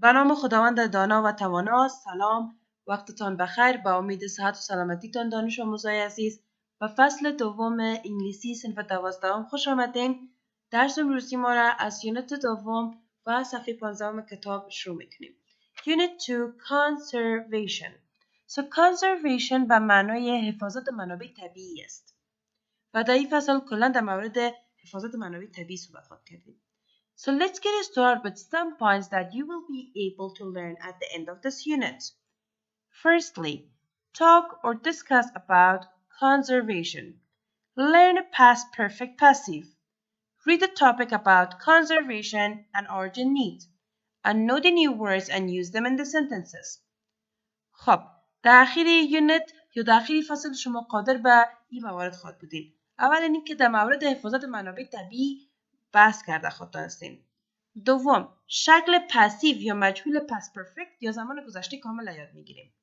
به نام خداوند دانا و توانا. سلام، وقتتان بخیر. با امید صحت و سلامتیتان دانش آموزای عزیز و فصل دوم انگلیسی صنف 12 خوش آمدین. درس امروزی ما را از یونت دوم و صفحه 15 کتاب شروع میکنیم. Unit 2 Conservation. Conservation به معنای حفاظت منابع طبیعی است و در این فصل کلا در مورد حفاظت منابع طبیعی صحبت کردیم. So let's get started with some points that you will be able to learn at the end of this unit. Firstly, talk or discuss about conservation. Learn past perfect passive. Read the topic about conservation and origin need. And know the new words and use them in the sentences. خب، در آخر یونت یا در آخر فصل شما قادر به این موارد خواهد بودین. اول اینکه در مورد حفاظت منابع طبیعی بحث کرده خواهد هستین. دوم، شکل پسیو یا مجهول پس پرفکت یا زمان گذشته کامل یاد میگیریم.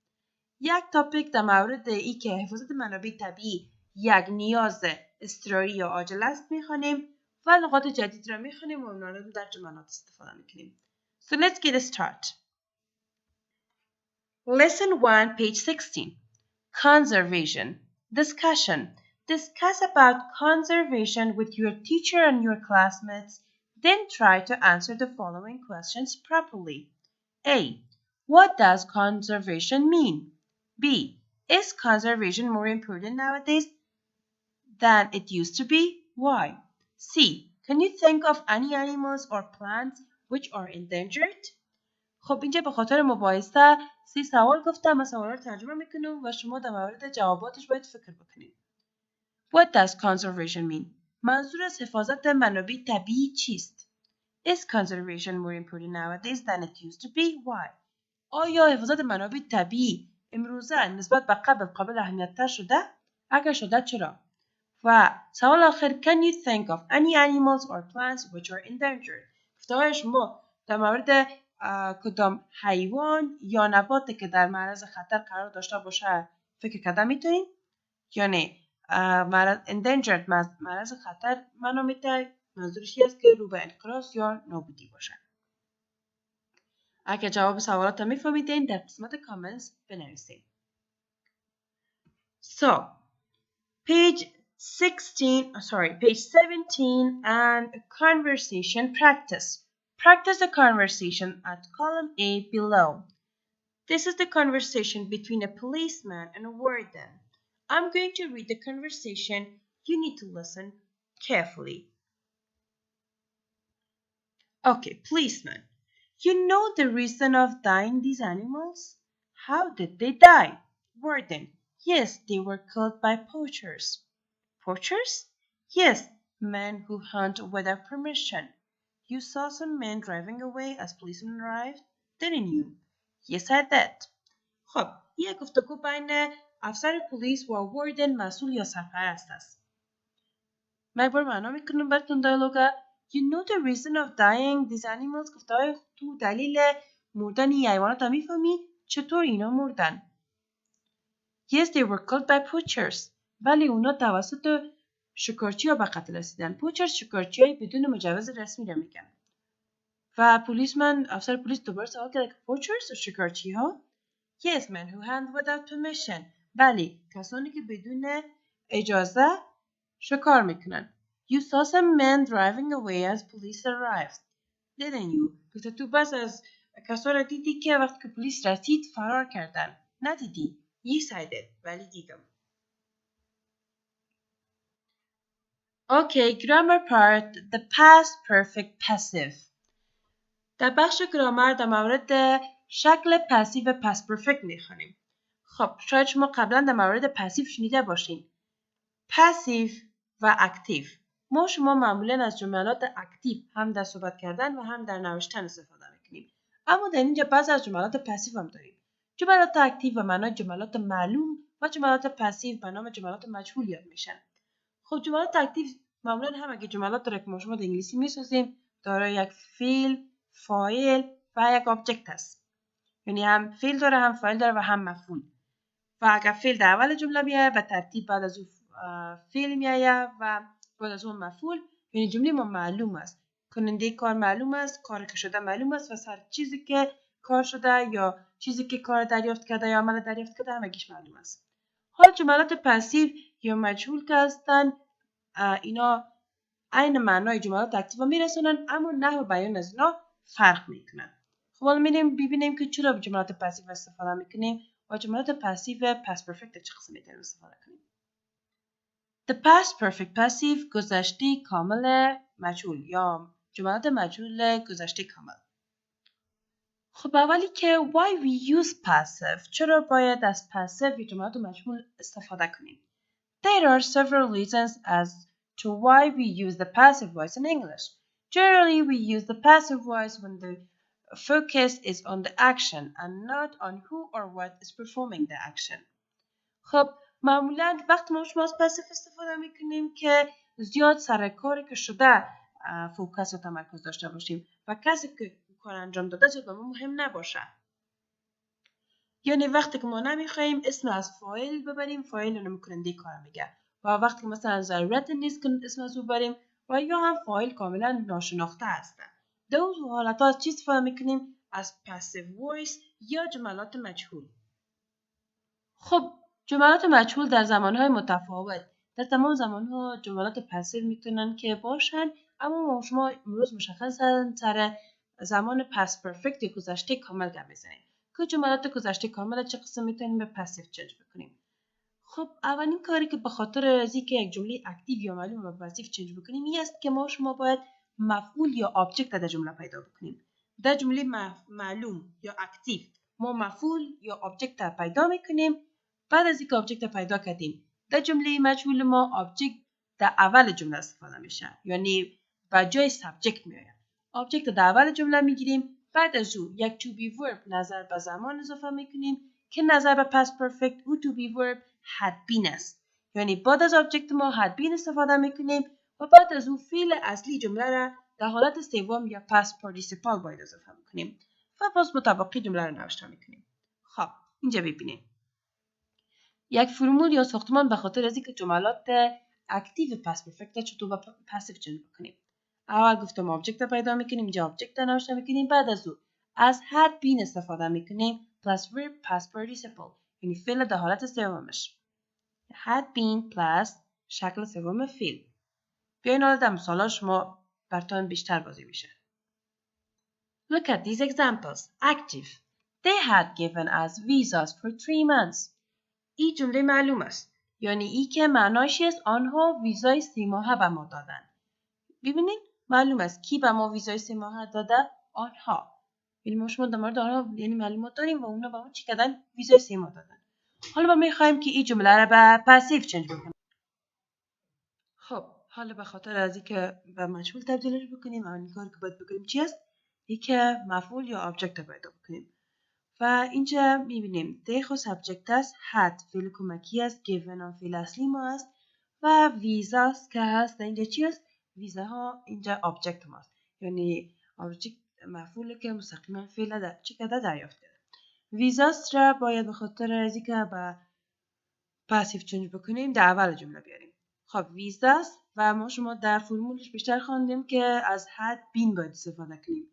یک تاپیک در مورد ای که حفاظت منابع طبیعی یک نیاز اضطراری یا عاجل است میخوانیم و لغات جدید را میخوانیم و اونها را در جملات استفاده میکنیم. So let's get started. Lesson 1, page 16. Conservation. Discussion. Discuss about conservation with your teacher and your classmates. Then try to answer the following questions properly. A. What does conservation mean? B. Is conservation more important nowadays than it used to be? Why? C. Can you think of any animals or plants which are endangered? خب اینجا به خاطر مباحثه 3 سوال گفتم و سوالا رو ترجمه میکنم و شما در مورد جواباتش باید فکر بکنید. What does conservation mean? منظور از حفاظت منابع طبیعی چیست؟ Is conservation more important nowadays than it used to be? Why? آیا حفاظت منابع طبیعی امروزه نسبت به قابل اهمیت‌تر شده؟ اگر شده چرا؟ و سوال آخر Can you think of any animals or plants which are endangered? گفته‌های شما در مورد کدام حیوان یا نباتی که در معرض خطر قرار داشته باشه فکر کرده میتونین؟ یا نه endangered معرض خطر منظورش است که رو به انقراض یا نابودی باشه. اگه جواب سوالات رو میفهمیدین در قسمت کامنتس بنویسین. So, page 17 and conversation practice. Practice the conversation at column A below. This is the conversation between a policeman and a warden. I'm going to read the conversation. You need to listen carefully. Okay, policeman. You know the reason of dying these animals? How did they die? Warden. Yes, they were killed by poachers. Poachers? Yes, men who hunt without permission. You saw some men driving away as policemen arrived, didn't you? Yes, I did. خب، یک گفتگو بین افسر پلیس و واردن مسئول یا سرپرست است. من بار معنا میکنم براتون دیالوگا. You know the reason of dying these animals. گفتهای تو دلیل مردن این حیوانات هم میفهمی؟ چطور اینا مردن؟ Yes, they were killed by poachers. ولی اونا توسط شکارچی ها به قتل رسیدن. poachers شکارچی های بدون مجوز رسمی را میگن. و افسر پلیس دوباره سوال کرد که poachers شکارچی ها؟ Yes, men who hunt without permission. بله، کسانی که بدون اجازه شکار میکنن. You saw some men driving away as police arrived. Didn't you? گفت تو بس از کسا را دیدی که وقتی که پلیس رسید فرار کردن. ندیدی؟ Yes, I did. ولی دیدم. Okay, grammar part. The past perfect passive. در بخش گرامر در مورد شکل پسیو پس پرفکت میخوانیم. خب شاید شما قبلا در مورد پسیو شنیده باشین. پسیو و اکتیو. ما شما معمولا از جملات اکتیو هم در صحبت کردن و هم در نوشتن استفاده میکنیم. اما در اینجا بعضی از جملات پسیو هم داریم. جملات اکتیو به معنای جملات معلوم و جملات پسیو به نام جملات مجهول یاد میشن. خب جملات اکتیو معمولا هم اگه جملات داره که ما شما در انگلیسی میسازیم داره یک فعل، فاعل و یک آبجکت هست. یعنی هم فعل داره هم فاعل داره و هم مفعول. و اگر فعل در اول جمله بیاید و ترتیب بعد از اون فعل میآید و بعد از اون مفعول، یعنی جمله ما معلوم است. کننده کار معلوم است، کار که شده معلوم است و هر چیزی که کار شده یا چیزی که کار دریافت کرده یا عمل دریافت کرده همگیش معلوم است. حالا جملات پسیو یا مجهول که هستن اینا عین معنای جملات اکتیو میرسونن اما نحو بیان از اینا فرق میکنن. خب حالا میریم ببینیم که چرا جملات پسیو استفاده میکنیم و جملات پسیو پس پرفکت چه قسم میتونیم استفاده کنیم. The past perfect passive گذشته کامل مجهول یا جملات مجهول گذشته کامل. خب اولی که why we use passive چرا باید از passive یا جملات مجهول استفاده کنیم. There are several reasons as to why we use the passive voice in English. Generally, we use the passive voice when the focus is on the action and not on who or what is performing the action. خب معمولا وقتی ما از پسیو استفاده میکنیم که زیاد سر کاری که شده فوکس و تمرکز داشته باشیم و کسی که کار انجام داده زیاد به ما مهم نباشه. یعنی وقتی که ما نمیخوایم اسم از فایل ببریم فایل رو کننده کار میگه و وقتی که مثلا ضرورت نیست که اسم از ببریم و یا هم فایل کاملا ناشناخته هسته. دو حالت ها از چی استفاده میکنیم؟ از پسیو وایس یا جملات مجهول. خب جملات مجهول در زمانهای متفاوت در تمام زمانها جملات پسیو میتونن که باشن اما شما امروز مشخصا سر زمان پس پرفکت یا گذشته کامل گپ بزنیم که جملات گذشته کامل چه قسم میتونیم به پسیو چنج بکنیم. خب اولین کاری که به خاطر از اینکه یک جمله اکتیو یا معلوم به پسیو چنج بکنیم این است که شما باید مفعول یا آبجکت در جمله پیدا بکنیم. در جمله معلوم یا اکتیو ما مفعول یا آبجکت پیدا میکنیم. بعد از اینکه آبجکت پیدا کردیم در جمله مجهول ما آبجکت در اول جمله استفاده میشه یعنی به جای سابجکت میآید. آبجکت در اول جمله میگیریم بعد از او یک to be verb نظر به زمان اضافه میکنیم که نظر به past perfect او to be verb had been است. یعنی بعد از آبجکت ما had been استفاده میکنیم و بعد از او فعل اصلی جمله را در حالت سوم یا past participle باید اضافه میکنیم و باز مطابقی جمله را نوشته میکنیم. خب اینجا ببینیم یک فرمول یا ساختمان به خاطر از اینکه جملات اکتیو پس پرفکت چطور با پسیو چنج بکنیم. اول گفتم آبجکت پیدا میکنیم اینجا آبجکت نوشته میکنیم بعد از او از had been استفاده میکنیم plus verb past participle یعنی فعل در حالت سومش had been plus شکل سوم فعل. بیاین حالا در مثالا شما براتون بیشتر بازی میشه. Look at these examples. Active. They had given us visas for 3 months. این جمله معلوم است. یعنی ای که معناش است آنها ویزای 3 ماهه به ما دادن. ببینید معلوم است کی به ما ویزای 3 ماهه داده؟ آنها. یعنی ما شما در مورد آنها یعنی معلومات داریم و اونا به ما چی کردن؟ ویزای 3 ماه دادن. حالا ما میخوایم که این جمله را به پسیو چنج بکنیم. خب حالا به خاطر از اینکه به مجهول تبدیلش بکنیم اولین کاری که باید بکنیم چی است؟ اینکه مفعول یا آبجکت پیدا بکنیم. و اینجا میبینیم they خود سابجکت است had فعل کمکی است given هم فعل اصلی ما است و ویزاست که هست اینجا چی است؟ ویزاها اینجا آبجکت ماست یعنی آبجکت مفعوله که مستقیما فعل چی کرده دریافت کرده. ویزاست را باید به خاطر از اینکه به پسیو چنج بکنیم در اول جمله بیاریم. خب ویزاست و ما شما در فرمولش بیشتر خواندیم که از had been باید استفاده کنیم.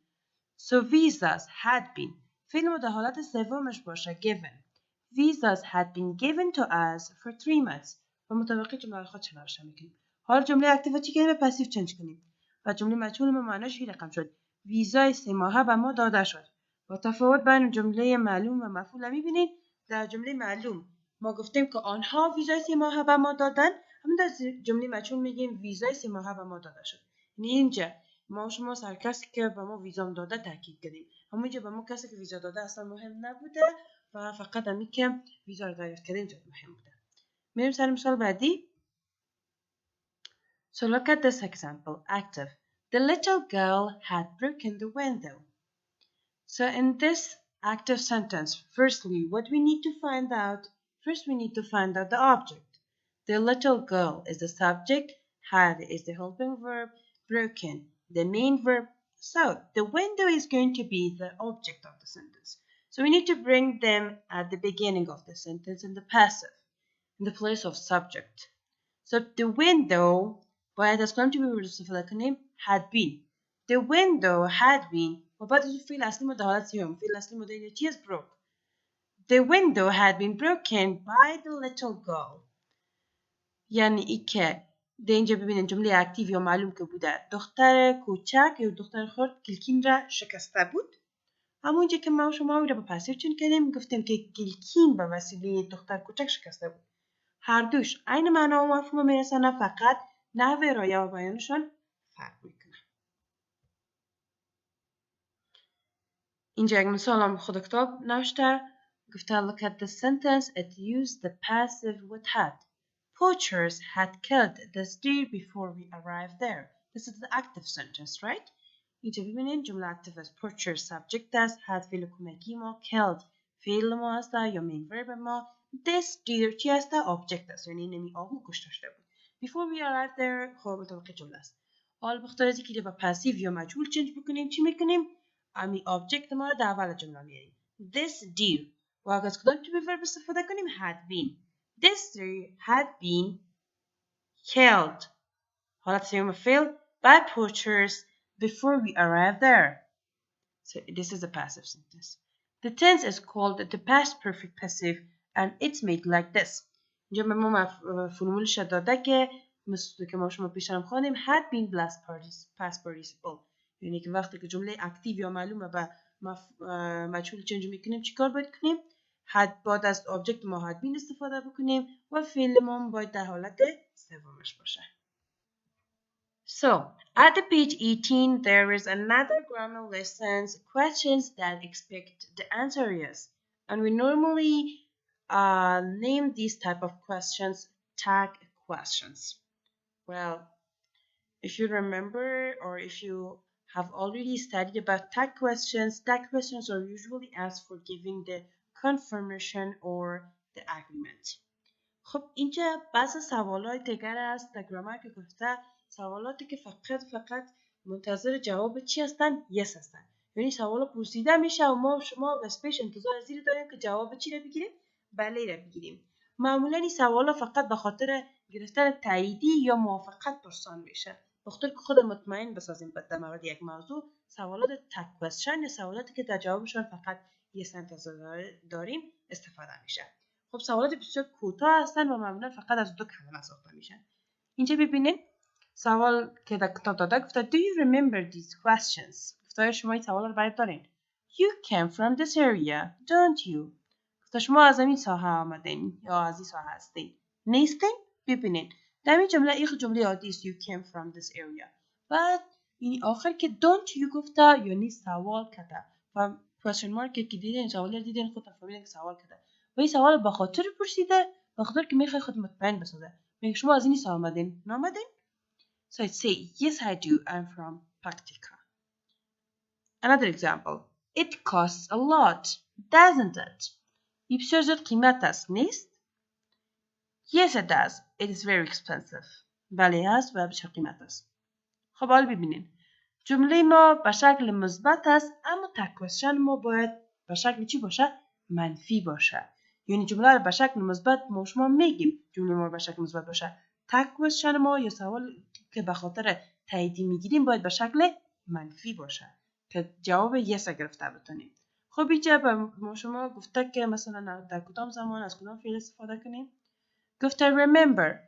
So visas had been فعل ما در حالت سومش باشه given. Visas had been given to us for 3 months. و مطابق جمله خود چه نوشته میکنیم. حالا جمله اکتیو چی کنیم؟ به پسیو چنج کنیم. و جمله مجهول ما معناش این رقم شد. ویزای 3 ماهه به ما داده شد. و تفاوت بین جمله معلوم و مفعول میبینید. در جمله معلوم ما گفتیم که آنها ویزای 3 ماهه به ما دادن. همین در جمله مجهول میگیم ویزای 3 ماهه به ما داده شد. یعنی اینجا ما شما سر کسی که به ما ویزا داده تاکید کردیم. همونجا به ما کسی که ویزا داده اصلا مهم نبوده و فقط همین که ویزا رو دریافت کردیم اینجا مهم بوده. میریم سر مثال بعدی. So look at this example. Active. The little girl had broken the window. So in this active sentence, firstly, what we need to find out, first we need to find out the object. The little girl is the subject, had is the helping verb, broken the main verb. So the window is going to be the object of the sentence. So we need to bring them at the beginning of the sentence in the passive, in the place of subject. So the window باید از کنم چی ببرد استفاده کنیم؟ had been. The window had been و بعد از فعل اصلی ما در حالت سیوم. فعل اصلی ما در چی است؟ broke. The window had been broken by the little girl. یعنی ای که در اینجا ببینید جمله اکتیو یا معلوم که بوده دختر کوچک یا دختر خرد کلکین را شکسته بود. همونجا که ما شما رو با پسیو چون کردیم گفتیم که کلکین به وسیله دختر کوچک شکسته بود. هر دوش عین معنا و مفهوم میرسانه، فقط نحوه ارائه و بیانشان فرق میکنه. اینجا یک مثال هم خود کتاب نوشته، گفته look at the sentence, it used the passive with had. Poachers had killed this deer before we arrived there. This is the active sentence, right? اینجا ببینید جمله active است. Poacher subject است، had فعل کمکی ما، killed فعل ما است یا main verb ما. This deer چی است؟ object است، یعنی نمی آهو کشته شده بود. Before we arrived there خب مطابق جمله است. حال بخاطر از اینکه با پاسیو یا مجهول چنج بکنیم چی میکنیم؟ امی object ما رو در اول جمله میاریم. This deer و اگر از کدام type verb استفاده کنیم had been. This deer had been killed. حالت سیوم فعل by poachers before we arrived there. So this is a passive sentence. The tense is called the past perfect passive and it's made like this. اینجا به ما فرمولش داده که مثل که ما شما پیش هم خوانیم had been past participle. یعنی که وقتی که جمله اکتیو یا معلومه به مجهول چنج میکنیم چیکار باید کنیم؟ had بعد از object ما had been استفاده بکنیم و فعل ما باید در حالت سومش باشه. So, at the page 18, there is another grammar lessons questions that expect the answer yes. And we normally name these type of questions tag questions. Well, if you remember or if you have already studied about tag questions are usually asked for giving the confirmation or the agreement. خب اینجا بعض سوالات دیگر است در گرامر که گفته سوالاتی که فقط منتظر جواب چی هستن؟ yes هستن. یعنی سوالا پرسیده میشه و شما بس پیش انتظار زیر داریم که جواب چی رو بگیریم؟ بله رو بگیریم. معمولا این سوالا فقط به خاطر گرفتن تاییدی یا موافقت پرسان میشه. به خاطر که خود مطمئن بسازیم در مورد یک موضوع سوالات تگ کوئسچن یا سوالاتی که در جوابشان فقط yes انتظار داریم استفاده میشه. خب سوالات بسیار کوتاه هستن و معمولا فقط از 2 کلمه ساخته میشن. اینجا ببینید سوال که در کتاب داده گفته Do you remember these questions؟ گفته شما این سوال رو باید دارین. You came from this area, don't you؟ گفته شما از این ساحه آمدین یا از این ساحه هستین. نیستین؟ ببینید در این جمله این جمله عادی است You came from this area. بعد این آخر که don't you گفته یعنی سوال کرده و question mark که دیدین سوال رو دیدین خودتون فهمیدین که سوال کرده. و این سوال به خاطر پرسیده به خاطر که میخوای خود مطمئن بسازه. میگه شما از این ساحه آمدین؟ نامدین؟ So I'd say, yes, I do. I'm from Paktika. Another example. It costs a lot, doesn't it? این بسیار زیاد قیمت است، نیست؟ Yes, it does. It is very expensive. بله است و بسیار قیمت است. خب حالا ببینین. جمله ما به شکل مثبت است اما تگ کوئسچن ما باید به شکل چی باشه؟ منفی باشه. یعنی جمله رو به شکل مثبت ما شما میگیم جمله ما به شکل مثبت باشه. تگ کوئسچن ما یا سوال که به خاطر تاییدی میگیریم باید به شکل منفی باشه که جواب یس گرفته بتونیم. خب اینجا به ما شما گفته که مثلا در کدام زمان از کدام فعل استفاده کنیم. گفته remember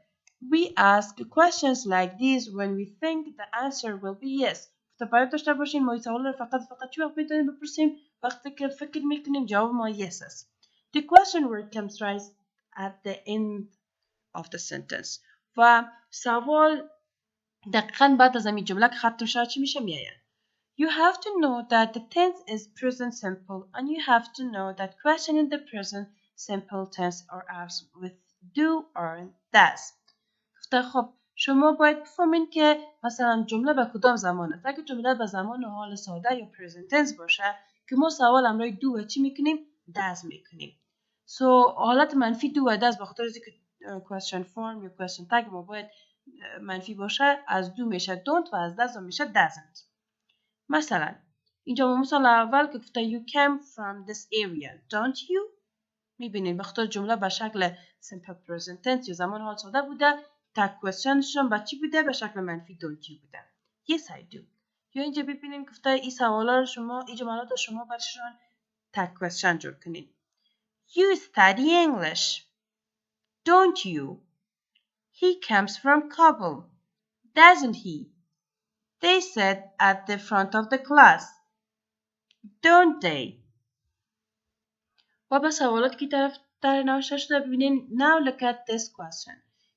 we ask questions like these when we think the answer will be yes. گفته باید داشته باشین ما این سوال رو فقط چی وقت میتونیم بپرسیم وقتی که فکر میکنیم جواب ما yes است. The question word comes right at the end of the sentence. و سوال دقیقاً بعد از این جمله که ختم شد چی میشه میآید. You have to know that the tense is present simple and you have to know that question in the present simple tense are asked with do or does. گفته خب شما باید بفهمین که مثلا جمله به کدام زمان است. اگه جمله به زمان حال ساده یا present tense باشه که ما سوال امرای دو و چی میکنیم؟ does میکنیم. حالت منفی دو و does بخاطر از اینکه question form یا question tag ما باید منفی باشه از دو میشه don't و از does میشه doesn't. مثلا اینجا مثال اول که گفته you came from this area don't you؟ میبینید بخاطر جمله به شکل simple present tense یا زمان حال ساده بوده تگ کوئسچنشون با چی بوده؟ به شکل منفی don't you بوده. Yes I do. یا اینجا ببینیم گفته این سوالا رو شما این جملات رو شما برشان tag question جور کنین. You study English, don't you? He comes from Kabul, doesn't he? They sit at the front of the class, don't they? و به سوالات که در نوشته شده ببینین. Now look at this question.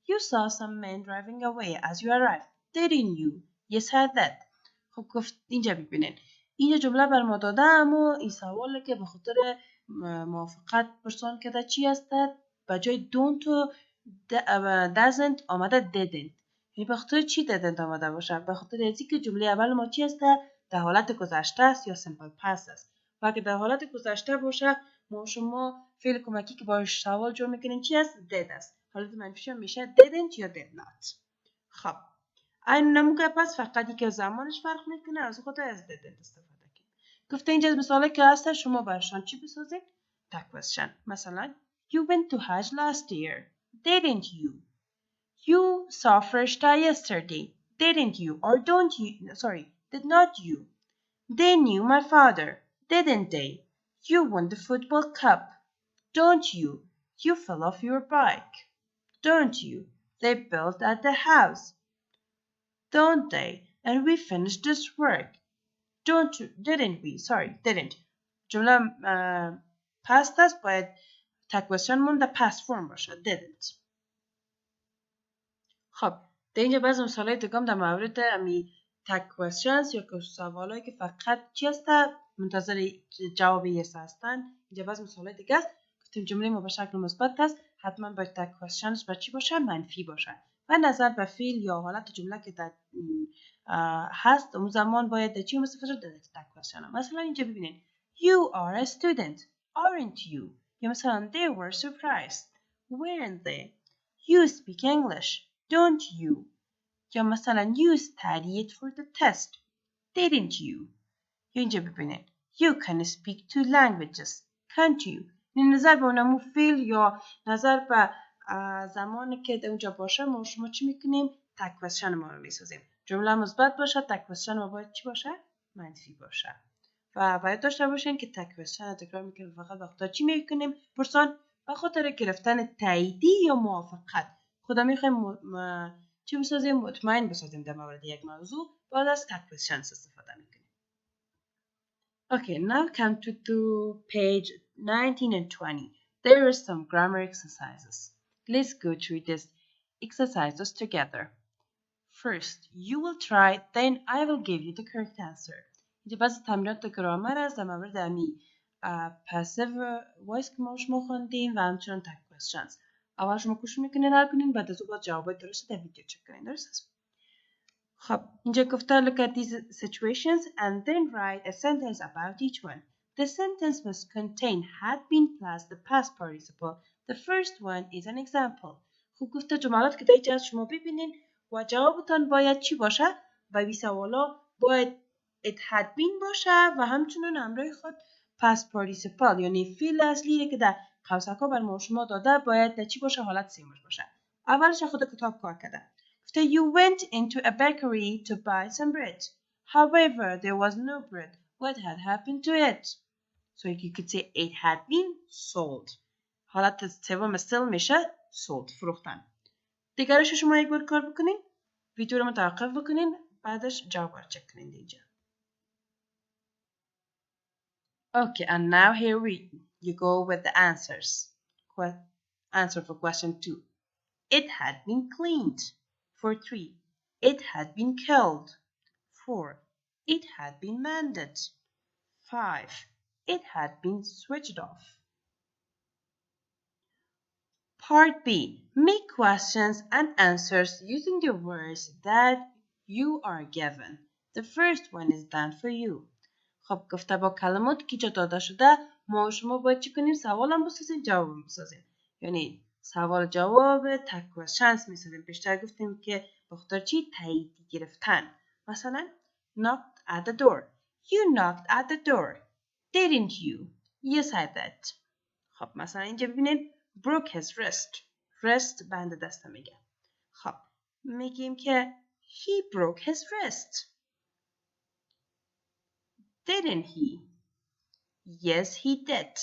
You saw some men driving away as you arrived, didn't you? You said that. خب گفت اینجا ببینین. اینجا جمله بر ما داده اما این سواله که به خاطر موافقت پرسان کرده چی هستد. به جای don't و doesn't آمده didn't. یعنی به خاطر چی didn't آمده باشه؟ به خاطر اینکه که جمله اول ما چی هسته؟ در حالت گذشته است یا simple past است. و اگه در حالت گذشته باشه ما شما فعل کمکی که باش سوال جور میکنیم چی است؟ did است. حالت منفیش هم میشه didn't یا did not. خب این نموگه پس فقط که زمانش فرق میکنه از خود از didn't استفاده کنیم. گفته اینجا مثاله که هست شما برشان چی بسازید؟ tag question. مثلا You went to Hajj last year, didn't you? You saw Freshta yesterday, didn't you? Or don't you? Sorry, did not you? They knew my father, didn't they? You won the football cup, don't you? You fell off your bike, don't you? They built at the house, don't they? And we finished this work, didn't we? Sorry, didn't. جمله past است باید tag question مون در past form باشه. didn't. خب در اینجا بعض مثالای دیگه در مورد امی tag questions یا سوالایی که فقط چی هسته منتظر جواب یس هستن. اینجا بعض مثالای دیگه است. گفتیم جمله ما به شکل مثبت است حتما باید tag questions با چی باشه؟ منفی باشه. و نظر به فعل یا حالت جمله که در هست اون زمان باید چی استفاده شده؟ tag question. مثلا اینجا ببینید You are a student, aren't you? یا مثلا They were surprised, weren't they? You speak English, don't you? یا مثلا You studied for the test, didn't you? یا اینجا ببینید You can speak 2 languages, can't you? نظر به اونمو فعل یا نظر به زمانی که اونجا باشه ما شما چی میکنیم؟ tag question ما رو میسازیم. جمله مثبت باشه tag question ما باید چی باشه؟ منفی باشه. و باید داشته باشین که tag question تکرار میکنیم فقط وقتا چی میکنیم؟ پرسان به خاطر گرفتن تاییدی یا موافقت. خدا میخوایم چی بسازیم؟ مطمئن بسازیم در مورد یک موضوع بعد از tag questions استفاده میکنیم. Okay, now come to page 19 and 20. There are some grammar exercises. Let's go through these exercises together. First, you will try, then I will give you the correct answer. اینجا بعضی تمرینات گرامر است در مورد امی passive voice که ما شما خوندیم و همچنان tag questions. اول شما کوشش میکنین حل کنین بعد از اون با جوابای درست در ویدیو چک کنین. درست است؟ خب اینجا گفته look at these situations and then write a sentence about each one. The sentence must contain had been plus the past participle. The first one is an example. خب گفته جملات که در اینجا شما ببینین و جوابتان باید چی باشه؟ و بی سوالا باید it had been باشه و همچنان همراه خود past participle یعنی فعل اصلی که در قوسکا بر ما شما داده باید در چی باشه؟ حالت سیمش باشه. اولش خود کتاب کار کرده. You went into a bakery to buy some bread. However, there was no bread. What had happened to it? So you could say it had been sold. حالت سوم still میشه sold فروختن. دیگرش شما یک بار کار بکنین. ویدیو رو متوقف بکنین. بعدش جواب چک کنین دیگه. Okay, and now here you go with the answers. Answer for question 2. It had been cleaned. For 3. It had been killed. 4. It had been mended. 5. It had been switched off. Part B. Make questions and answers using the words that you are given. The first one is done for you. خب گفته با کلمات که جا داده شده ما شما باید چی کنیم؟ سوال هم بسازیم جواب هم بسازیم. یعنی سوال جواب tag questions میسازیم. بیشتر گفتیم که بخاطر چی؟ تاییدی گرفتن. مثلا knocked at the door. You knocked at the door. Didn't you? You said that. خب مثلا اینجا ببینید broke his wrist. wrist بند دست میگه. خب میگیم که he broke his wrist. Didn't he? Yes, he did.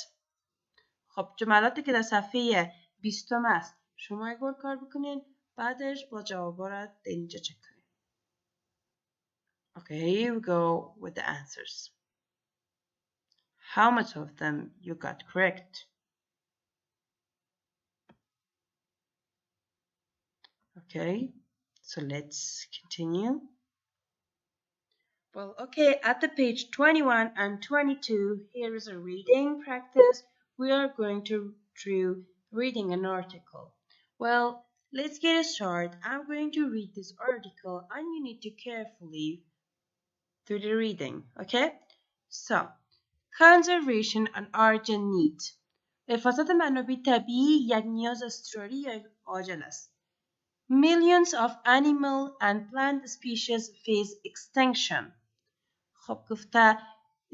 خب جملاتی که در صفحه 20 است شما یک بار کار بکنین بعدش با جوابا را اینجا چک کنین. Okay, here we go with the answers. How much of them you got correct? Okay, so let's continue. Well, okay, at the page 21 and 22, here is a reading practice. We are going to do reading an article. Well, let's get started. I'm going to read this article and you need to carefully do the reading, okay? So, conservation and urgent need. حفاظت منابع طبیعی یک نیاز اضطراری یا عاجل است. Millions of animal and plant species face extinction. خب گفته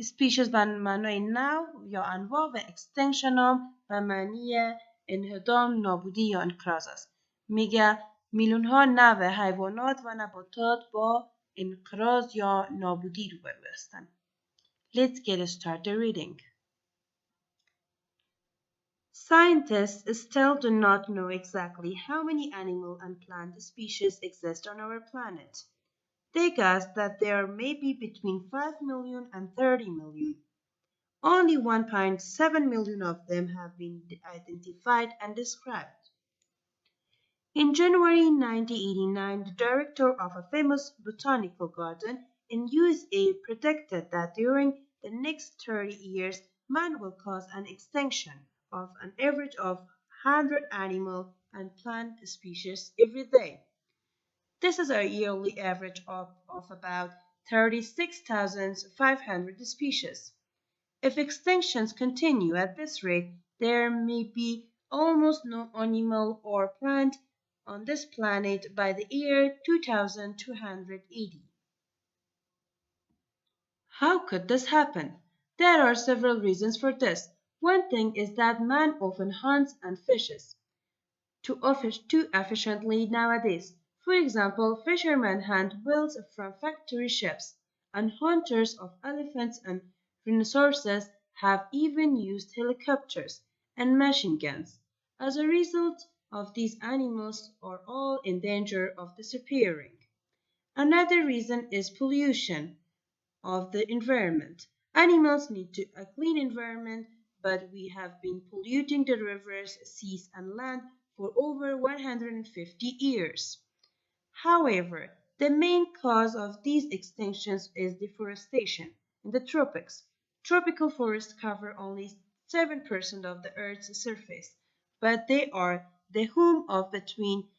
species به معنای نوع یا انواع و extinction هم به معنی انهدام، نابودی یا انقراض است. میگه میلیون ها نوع حیوانات و نباتات با انقراض یا نابودی روبرو هستند. Let's get started reading. Scientists still do not know exactly how many animal and plant species exist on our planet. They guess that there may be between 5 million and 30 million. Only 1.7 million of them have been identified and described. In January 1989, the director of a famous botanical garden in USA predicted that during the next 30 years, man will cause an extinction of an average of 100 animal and plant species every day. This is a yearly average of about 36,500 species. If extinctions continue at this rate, there may be almost no animal or plant on this planet by the year 2280. How could this happen? There are several reasons for this. One thing is that man often hunts and fishes too efficiently nowadays. For example, fishermen hunt whales from factory ships, and hunters of elephants and rhinoceroses have even used helicopters and machine guns. As a result of these animals are all in danger of disappearing. Another reason is pollution of the environment. Animals need a clean environment, but we have been polluting the rivers, seas, and land for over 150 years. However, the main cause of these extinctions is deforestation in the tropics. Tropical forests cover only 7% of the Earth's surface, but they are the home of between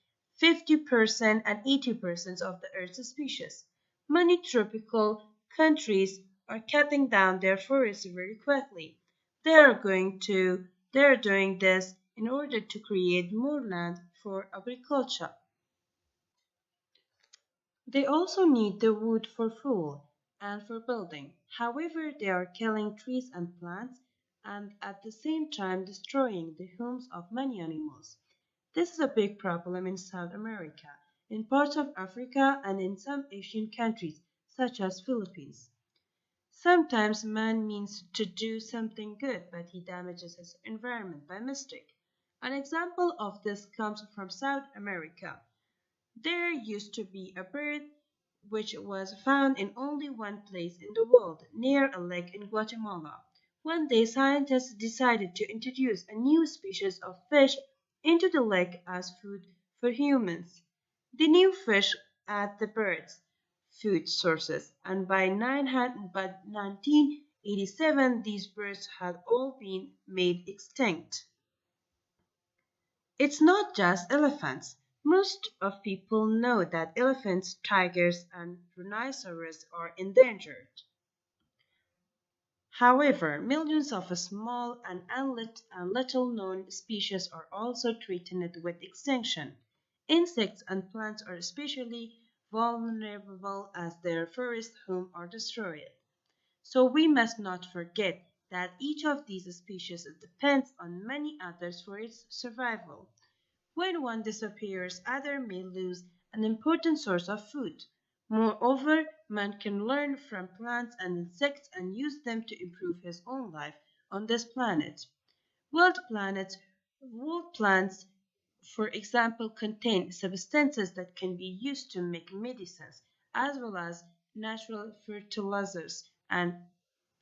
50% and 80% of the Earth's species. Many tropical countries are cutting down their forests very quickly. They are doing this in order to create more land for agriculture. They also need the wood for fuel and for building. However, they are killing trees and plants and at the same time destroying the homes of many animals. This is a big problem in South America, in parts of Africa, and in some Asian countries, such as Philippines. Sometimes man means to do something good, but he damages his environment by mistake. An example of this comes from South America. There used to be a bird which was found in only one place in the world, near a lake in Guatemala. One day, scientists decided to introduce a new species of fish into the lake as food for humans. The new fish ate the birds' food sources, and by 1987, these birds had all been made extinct. It's not just elephants. Most of people know that elephants, tigers, and rhinoceros are endangered. However, millions of small and little-known species are also threatened with extinction. Insects and plants are especially vulnerable as their forest homes are destroyed. So we must not forget that each of these species depends on many others for its survival. When one disappears, others may lose an important source of food. Moreover, Man can learn from plants and insects and use them to improve his own life on this planet. Wild plants, for example, contain substances that can be used to make medicines, as well as natural fertilizers and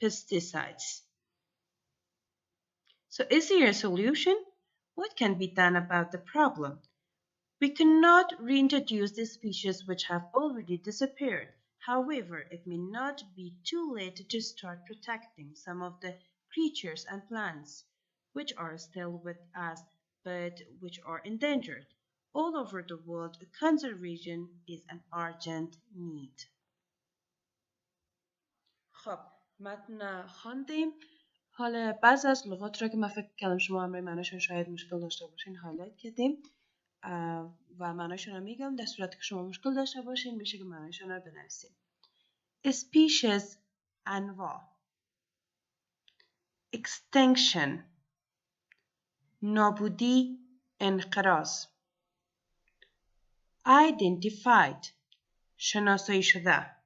pesticides. So, is there a solution? What can be done about the problem? We cannot reintroduce the species which have already disappeared. However, it may not be too late to start protecting some of the creatures and plants which are still with us but which are endangered. All over the world, conservation is an urgent need. خب متن خواندیم. حالا بعضی از لغات را که من فکر کردم شما هم معناشون شاید مشکل داشته باشین هایلایت کردیم و معناشون رو میگم. در صورتی که شما مشکل داشته باشین میشه که معناشون رو بنویسیم. species انواع extinction نابودی انقراض identified شناسایی شده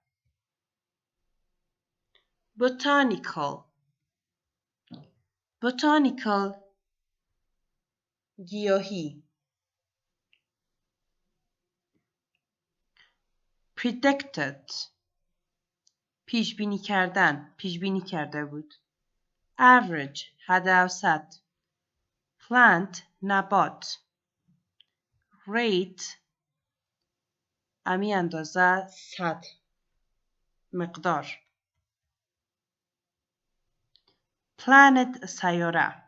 botanical گیاهی predicted پیش بینی کردن پیش بینی کرده بود average حد اوسط plant نبات rate امی اندازه سطح مقدار planet سیاره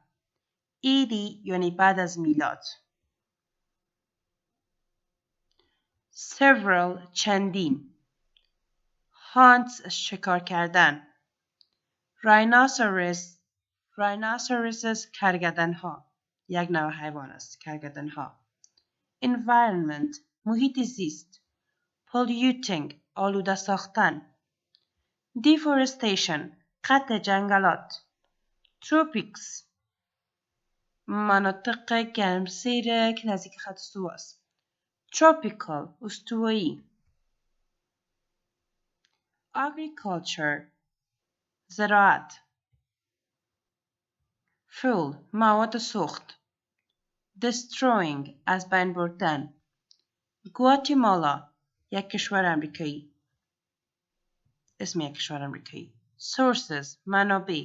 ایدی یعنی بعد از میلاد several چندین hunts شکار کردن rhinoceroses کرگدن ها یک نوع حیوان است کرگدن ها environment محیط زیست polluting آلوده ساختن deforestation قطع جنگلات tropics مناطق گرمسیر که نزدیک خط استوا است tropical استوایی agriculture زراعت fuel مواد سوخت destroying از بین بردن گواتیمالا یک کشور امریکایی اسم یک کشور امریکایی sources منابع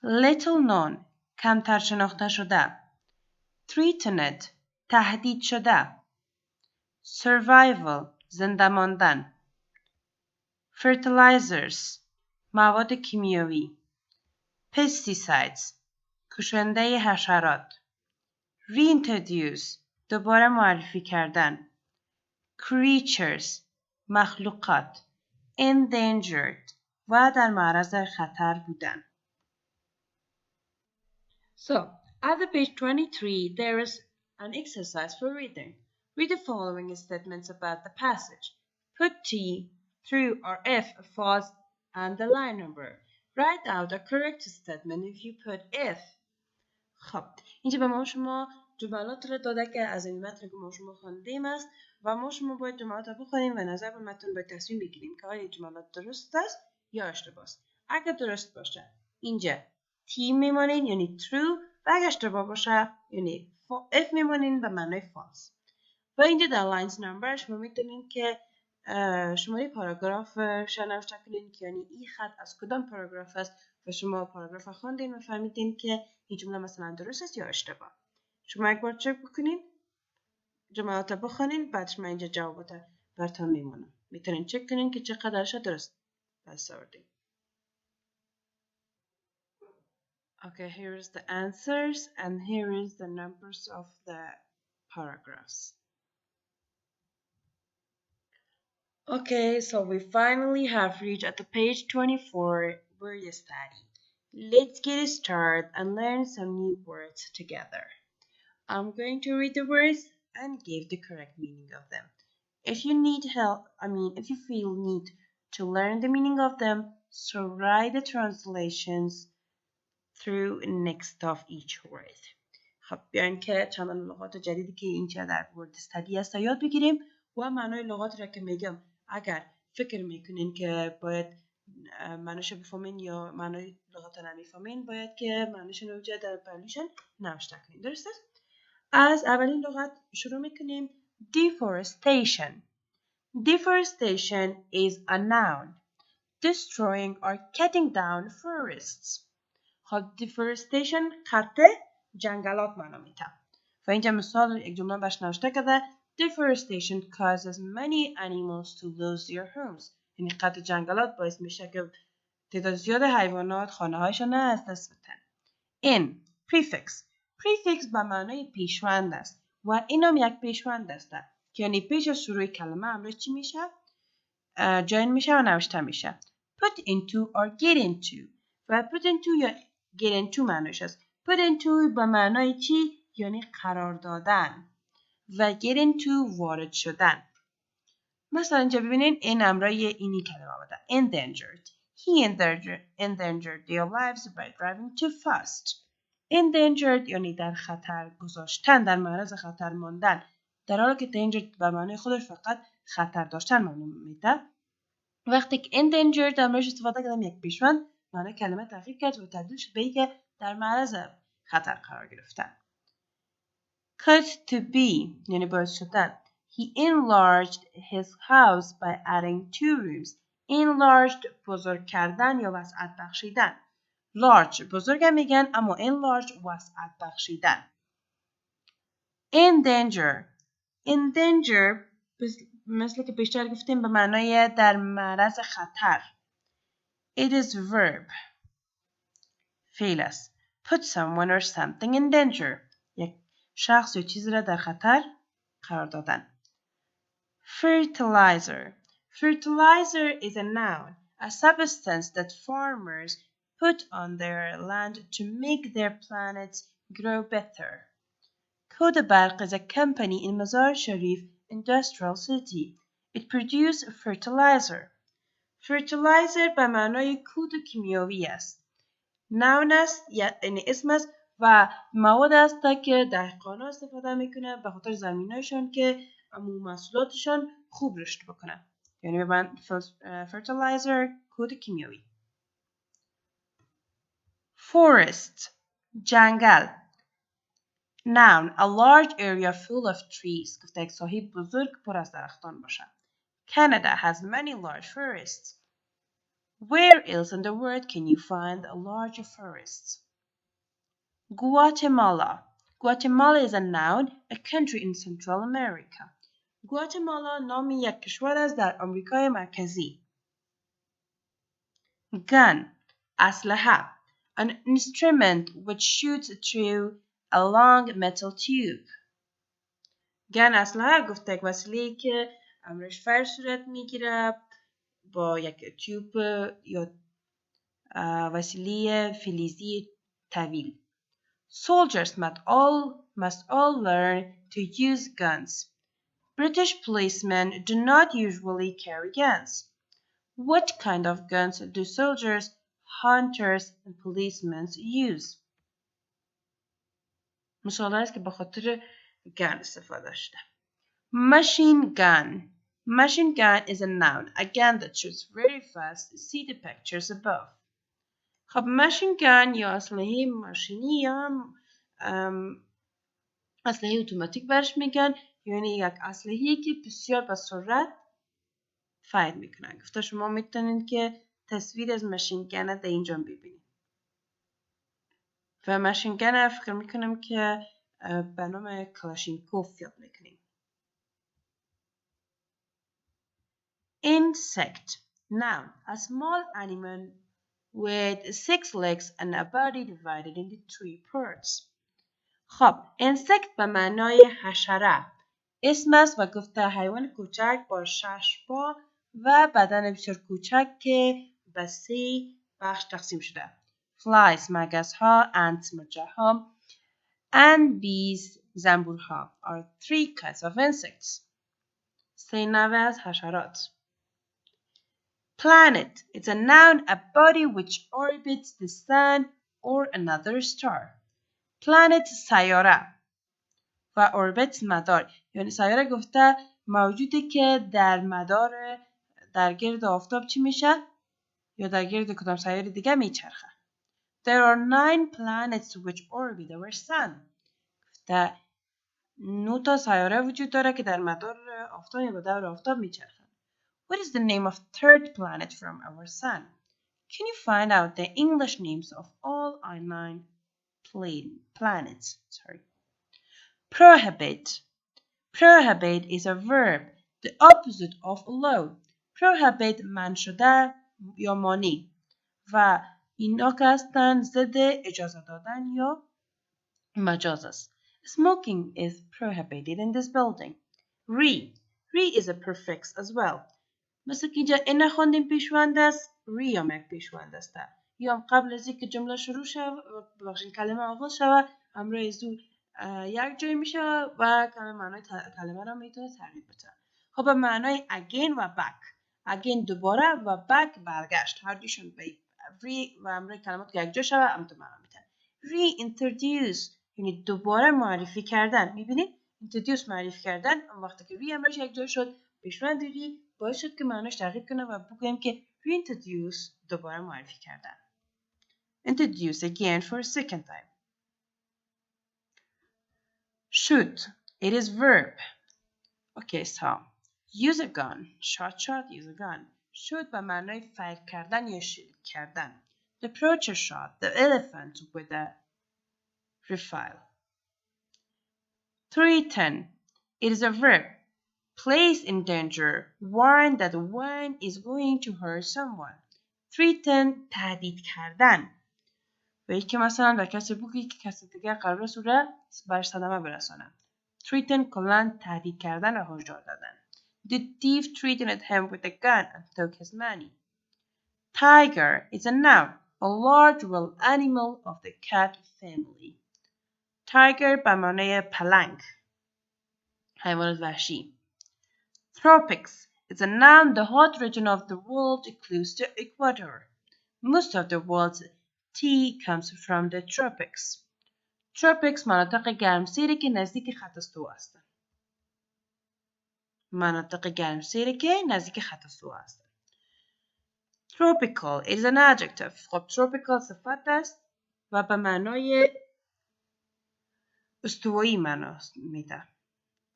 little known کمتر شناخته شده threatened تهدید شده survival زنده ماندن fertilizers مواد کیمیایی pesticides کشنده حشرات reintroduce دوباره معرفی کردن creatures مخلوقات endangered و در معرض خطر بودن So, at the page 23, there is an exercise for reading. Read the following statements about the passage. Put T through or F false and the line number. Write out a correct statement if you put F. خب اینجا به ما شما جملات رو داده که از این متن که ما شما خواندیم است و ما شما باید جملات رو بخونیم و نظر به متن باید تصمیم بگیریم که آیا جملات درست است یا اشتباه است. اگر درست باشه اینجا T میمانین یعنی true و اگر اشتباه باشه یعنی F میمانین به معنای false. و اینجا در lines number شما میتونین که شماره پاراگراف نوشته کنین که یعنی این خط از کدام پاراگراف است و شما پاراگراف خواندین و فهمیدین که این جمله مثلا درست است یا اشتباه. شما یک بار چک بکنین جملات بخونین بعدش من اینجا جوابات براتون میمونم. میتونین چک کنین که چقدرش درست پس آوردین. Okay, here is the answers and here is the numbers of the paragraphs. Okay, so we finally have reached at the page 24 where you study. Let's get started and learn some new words together. I'm going to read the words and give the correct meaning of them. If you need help, if you feel need to learn the meaning of them, so write the translations through next of each word. خب بیاین که چند لغات جدیدی که اینجا در ورد استادی است یاد بگیریم و معنای لغات را که میگم اگر فکر میکنین که باید معنیش بفهمین یا معنی لغت نمیفهمین باید که معنیش نوجه در پرلیشن نوشته کنین. درست است؟ از اولین لغت شروع میکنیم. Deforestation. Deforestation is a noun. Destroying or cutting down forests. خب deforestation قطع جنگلات معنا میده. و اینجا مثال یک جمله باش نوشته کرده deforestation causes many animals to lose their homes. یعنی قطع جنگلات باعث میشه که تعداد زیاد حیوانات خانه هایشان از دست بدن. in prefix. prefix به معنای پیشوند است و این هم یک پیشوند است که یعنی پیش از شروع کلمه امروز چی میشه؟ جاین میشه و نوشته میشه. put into or get into و put into یا get into معنیش است. put into به معنای چی؟ یعنی قرار دادن و get into وارد شدن. مثلا اینجا ببینین این امرای اینی کلمه آمده. endangered. He endangered their lives by driving too fast. endangered یعنی در خطر گذاشتن، در معرض خطر ماندن، در حالی که endangered به معنی خودش فقط خطر داشتن معنی میده. وقتی که endangered امروز استفاده کردم یک پیشوند معنی کلمه تغییر کرد و تبدیل شد به این که در معرض خطر قرار گرفتن. cut to be یعنی باعث شدن. He enlarged his house by adding 2 rooms. enlarged بزرگ کردن یا وسعت بخشیدن. large بزرگ میگن اما enlarged وسعت بخشیدن. endanger. endanger مثل که بیشتر گفتیم به معنای در معرض خطر. It is verb. فعل است. Put someone or something in danger. یک شخص یا چیزی را در خطر قرار دادن. Fertilizer. Fertilizer is a noun, a substance that farmers put on their land to make their plants grow better. Kodabark is a company in Mazar Sharif industrial city. It produces fertilizer. Fertilizer به معنای کود کیمیایی است. noun است یعنی اسم است و مواد است که دهقانا استفاده میکنه به خاطر زمینایشان که محصولاتشان خوب رشد بکنه. یعنی به fertilizer کود کیمیایی. forest جنگل. noun a large area full of trees گفته یک ساحه بزرگ پر از درختان باشه. Canada has many large forests. Where else in the world can you find a large forest? Guatemala. Guatemala is a noun, a country in Central America. Guatemala نام یک کشور است در آمریکای مرکزی. Gun. اسلحه. An instrument which shoots through a long metal tube. gun اسلحه گفته یک وسیله‌ای که امرش فایر صورت میگیره با یک تیوب یا وسیله فلزی طویل. Soldiers must all learn to use guns. British policemen do not usually carry guns. What kind of guns do soldiers, hunters, and policemen use? مثال است که به خاطر gun استفاده شده. Machine gun. Machine gun is a noun, a gun that shoots very fast. See the pictures above. خب machine gun یا اسلحه ماشینی یا اسلحه اتوماتیک برش میگن، یعنی یک اسلحه‌ای که بسیار با سرعت فایر میکنن. گفته شما میتونید که تصویر از ماشین گن در اینجا ببینید. و ماشین گن فکر میکنم که به نام کلاشینکوف یاد میکنیم. Insect. Noun, a small animal with 6 legs and a body divided into 3 parts. خب insect به معنای حشره اسم است و گفته حیوان کوچک با 6 پا و بدن بسیار کوچک که به 3 بخش تقسیم شده. Flies مگس‌ها، ants مچه‌ها and bees زنبورها are 3 kinds of insects. 3 نوع از حشرات. Planet. It's a noun, a body which orbits the sun or another star. Planet سیاره و orbit مدار. یعنی سیاره گفته موجودی که در مدار در گرد آفتاب چی میشه؟ یا در گرد کدام سیاره دیگه میچرخه. There are 9 planets which orbit our sun. گفته 9 تا سیاره وجود داره که در مدار آفتاب یا به دور آفتاب میچرخن. What is the name of third planet from our sun? Can you find out the English names of all our 9 planets? Prohibit. Prohibit is a verb, the opposite of allow. Prohibit من شده یا مانی و اینا که هستن ضد اجازه دادن یا مجاز است. Smoking is prohibited in this building. Re is a prefix as well. مثل که اینجا این خواندیم پیشوند است، ری هم یک پیشوند است. یا قبل از اینکه جمله شروع شود، ببخشید کلمه آغاز شود، همراه از او یک جای میشه و معنای کلمه را میتونه تغییر بده. خب به معنای again و back. again دوباره و back برگشت. هر دوشون به ری و همراه کلمات که یک جا شود هم تو معنا میده. reintroduce یعنی دوباره معرفی کردن. میبینید؟ introduce معرفی کردن. وقتی که ری همراهش یک جا شد، پیشوند ری باعث شد که معناش تغییر کنه و بگوییم که reintroduce دوباره معرفی کردن. Introduce again for a second time. Shoot. It is verb. Okay, so use a gun. Shot, use a gun. Shoot به معنای فایر کردن یا شلیک کردن. The poacher shot the elephant with a rifle. Threaten. It is a verb. Place in danger. Warn that one is going to hurt someone. Threaten تهدید کردن. و که مثلا به کسی بگی که کسی دیگه قرار است او را بر صدمه برسانه. Threaten کلاً تهدید کردن و هشدار دادن. The thief threatened him with a gun and took his money. Tiger is a noun, a large wild animal of the cat family. Tiger به معنای پلنگ، حیوان وحشی. Tropics is a noun, the hot region of the world close to equator. Most of the world's tea comes from the tropics. Tropics مناطق گرمسیری که نزدیک خط استوا هستند. مناطق گرمسیری که نزدیک خط استوا هستند. Tropical is an adjective. خب tropical صفت است و به معنای استوایی معنا میده.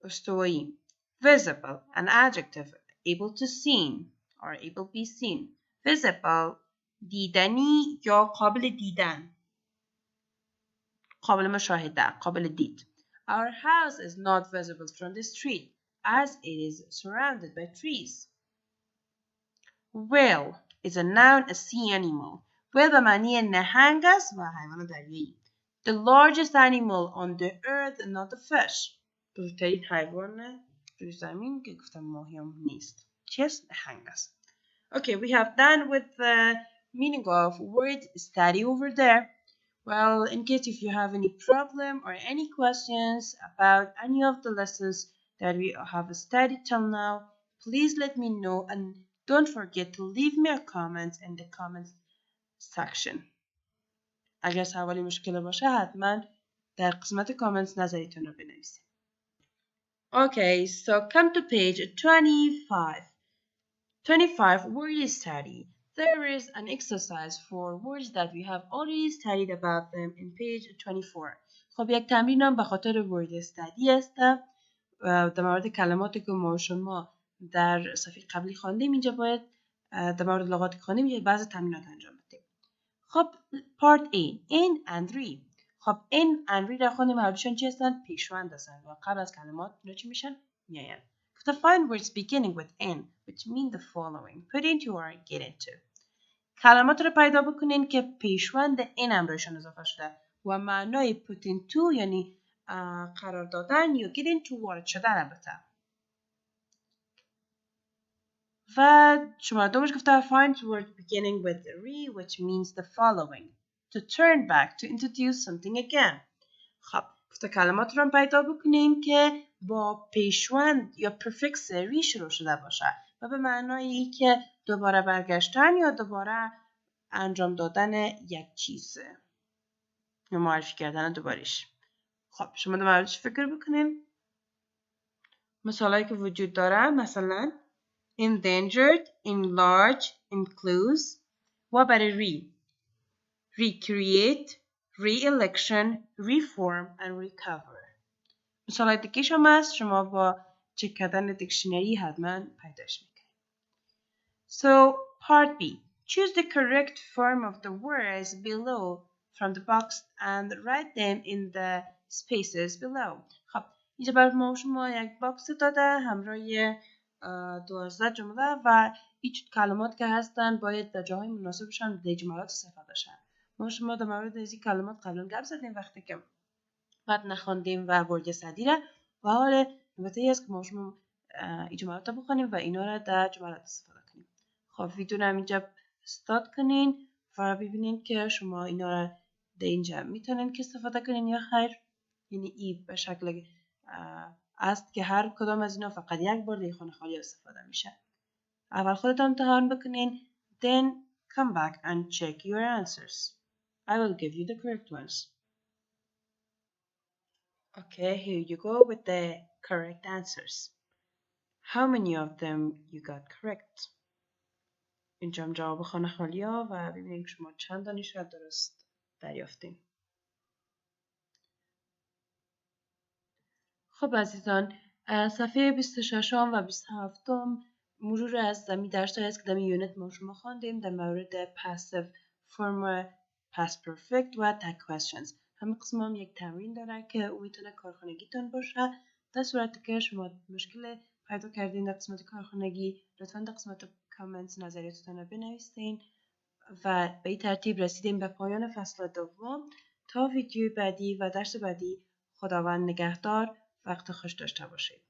استوایی. Visible, an adjective, able to seen or able be seen. Visible, دیدنی یا قابل دیدن. قابل مشاهده، قابل دید. Our house is not visible from the street as it is surrounded by trees. Whale is a noun, a sea animal. Whale به معنی نهنگ است و حیوان دریایی. The largest animal on the earth, not a fish. بزرگترین حیوان روی زمین که گفتم ماهی هم نیست. چیست؟ نهنگ است. Okay, we have done with the meaning of word study over there. Well, in case if you have any problem or any questions about any of the lessons that we have studied till now, please let me know and don't forget to leave me a comment in the comments section. اگر سوالی مشکل باشه حتما در قسمت comments نظریتون رو بنویسید. Okay, so come to page 25. 25 word study. There is an exercise for words that we have already studied about them in page 24. خب یک تمرینم به خاطر word study است. در مورد کلماتی که ما شما در صفحه قبلی خواندیم اینجا باید در مورد لغاتی که خواندیم بعضی تمرینات انجام بدیم. خب part A in and re. خب in and re را خواندیم هر دوشون چی هستن؟ پیشوند هستن و قبل از کلمات اینا چی میشن؟ میاین. To find words beginning with N, which mean the following. Put into or get into. کلمات رو پیدا بکنین که پیشوند N همراهشون اضافه شده و معنای put into یعنی قرار دادن یا get into وارد شدن البته. و شماره دومش گفته find word beginning with re, which means the following. To turn back, to introduce something again. خب گفته کلمات رو پیدا بکنین که با پیشوند یا پرفکس ری شروع شده باشه و به معنایی که دوباره برگشتن یا دوباره انجام دادن یک چیز یا معرفی کردن دوبارش. خب شما دوبارهش فکر بکنین. مثالایی که وجود داره مثلا endangered, enlarge, enclose و برای recreate, re-election, reform and recover. مثال دیگه هم هست، شما با چک کردن دیکشنری حتما پیداش میکنید. So, part B. Choose the correct form of the words below from the box and write them in the spaces below. خب اینجا برای ما شما یک باکس داده همراه 12 جمله و هیچ کلمات که هستن باید در جاهای مناسبشان در جملات استفاده شن. ما شما در مورد از این کلمات قبلا گپ زدیم وقتی که بعد نخوندیم و ورد صدیره و حالا نکته ای است که ما شما این جملات رو بخونیم و اینا را در جملات استفاده کنیم. خب ویدیو رو اینجا استارت کنین و ببینین که شما اینا را در اینجا میتونین که استفاده کنین یا خیر. یعنی ای به شکل است که هر کدام از اینا فقط یک بار در خانه خالی استفاده میشه. اول خودتان امتحان بکنین. Then come back and check your answers. I will give you the correct ones. Okay, here you go with the correct answers. How many of them you got correct? اینجا هم جواب خانه خالی ها و ببینید شما چند دانش را درست دریافتین. خب عزیزان، صفحه 26 و 27 مرور از درس هایی است که در این یونت ما شما خواندیم در مورد passive form past perfect و tag questions. همین قسم هم یک تمرین داره که او میتونه کارخانگیتون باشه. در صورتی که شما مشکل پیدا کردین در قسمت کارخانگی، لطفا در قسمت کامنت نظریاتتون رو بنویسین و به این ترتیب رسیدیم به پایان فصل دوم. تا ویدیو بعدی و درس بعدی، خداوند نگهدار. وقت خوش داشته باشید.